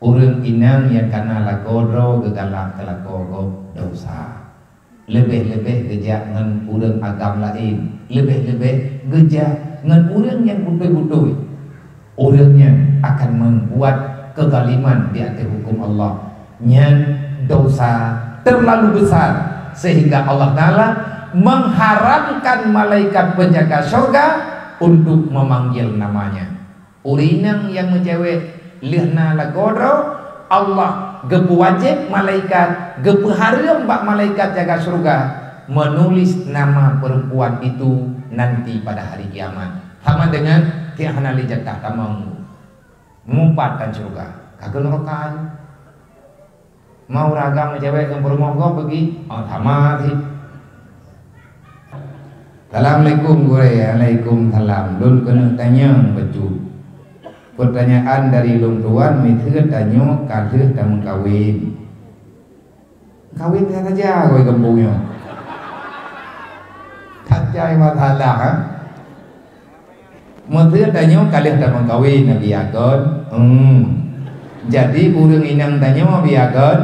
Urang inang yang karena lakodro gegalak kelako dosa. Lebih-lebih gejak ngan urang agam lain. Lebih-lebih gejak ngan urang yang butuh-butuh. Urang yang akan membuat kegaliman di atas hukum Allah. Yang dosa terlalu besar sehingga Allah Ta'ala mengharamkan malaikat penjaga surga untuk memanggil namanya. Urinang yang mencewek lihna lagodro, Allah gepu wajib malaikat, gepu haram bak malaikat jaga surga menulis nama perempuan itu nanti pada hari kiamat. Sama dengan tiang hanali jatah tamang mumpatkan surga. Kagak nerokan. Mau ragam cewek yang bermogok pergi, oh sama sih. Assalamualaikum Waalaikumsalam. Dun kena tanya betul. Pertanyaan dari Long Tuan, mither tanya kadir dan kawin. Kawin saja kau kampungnya. Tak cai masalah. Mither tanya kadir dan kawin nabi agon. Jadi urang inang tanya nabi agon.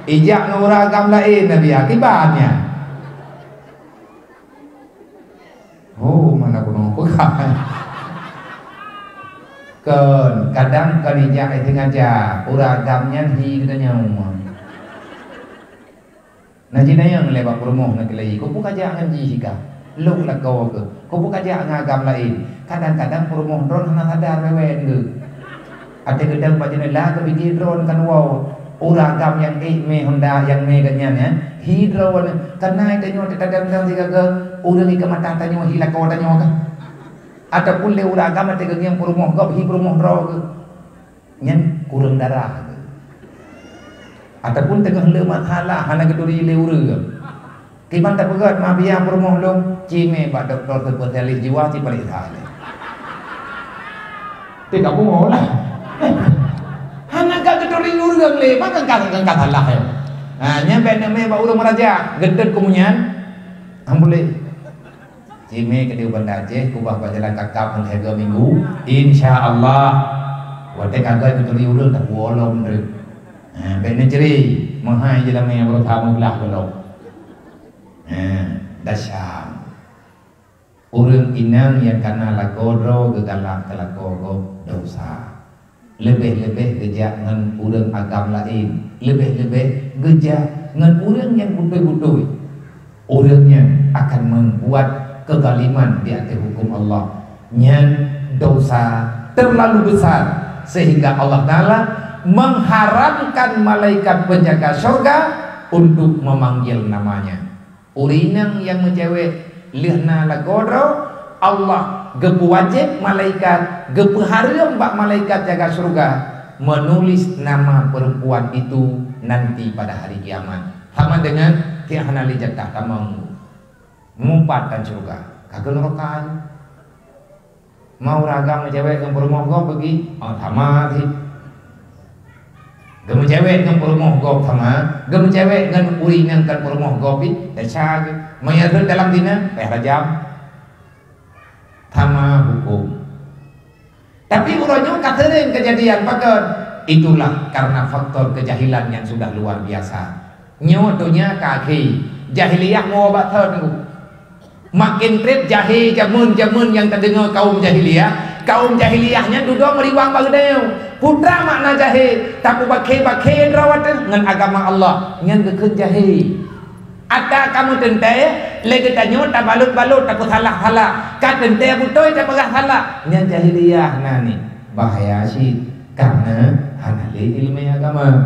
Ijak nguragam lain nabi akibatnya. Oh mana aku nongko kan. Kadang kanijak itu ngaja uragamnya hi katanya umum. Najina yang lewat rumah nak lagi. Kau buka jangan jika lu lah kau ke. Kau buka jangan ngagam lain. Kadang-kadang rumah drone hana sadar wewen ke. Ada gedang bajane lah ke bikin drone kan wow. Uragam yang me Honda yang me ganyan hi drone karena itu nyote kadang-kadang jika ke urang ika mata tanya hi lah kau tanya kan. Ataupun le uragam ate yang perumah gop hi perumah dro ke nyen kurang darah ke. Ataupun tengah le masalah hana geduri le ura ke kiman tak pegat ma biar perumah long cime bak doktor spesialis jiwa ci paling sah tidak aku mau lah hana gak geduri ura le makan kan salah ya nyampe me bak urang meraja gedet kemunyan ambule Cime ke Dewan Aceh, kubah berjalan kakap mengharga minggu, insya Allah. Wadah kagak itu riuran tak bolong deh. Bener ceri, mahai jalan yang berutama belah belok. Dasyam. Urang inang yang karena lakodro gegalak kelako dosa. Lebih-lebih gejak ngan urang agam lain. Lebih-lebih gejak ngan urang yang butuh-butuh. Urang yang akan membuat kegaliman di atas hukum Allah. Yang dosa terlalu besar sehingga Allah Ta'ala mengharamkan malaikat penjaga surga untuk memanggil namanya. Urinang yang mencewek lihna lagodro, Allah gepu wajib malaikat, gepu haram bak malaikat jaga surga menulis nama perempuan itu nanti pada hari kiamat. Sama dengan tiang hanali jatah tamang mumpatkan surga. Kagak nerokan. Mau ragam cewek yang bermogok pergi, oh sama sih. Gem cewek yang bermogok sama, gem cewek yang uringan kan bermogok itu, dasar. Mayat dalam dina, rajam. Sama hukum. Tapi urangnya katanya kejadian pakai itulah karena faktor kejahilan yang sudah luar biasa. Nyotonya kaki jahiliyah mau obat tertentu. Makin tret jahil jamun yang terdengar kaum jahiliyahnya duduk meriwang bagdeu putra makna jahil tapi bakhe rawat dengan agama Allah ngan keun jahil ada kamu tente lagi tanyo tak balut tak salah ka tente butoy tak pegah salah ngan jahiliyah nani bahaya sih karena hanali ilmu agama.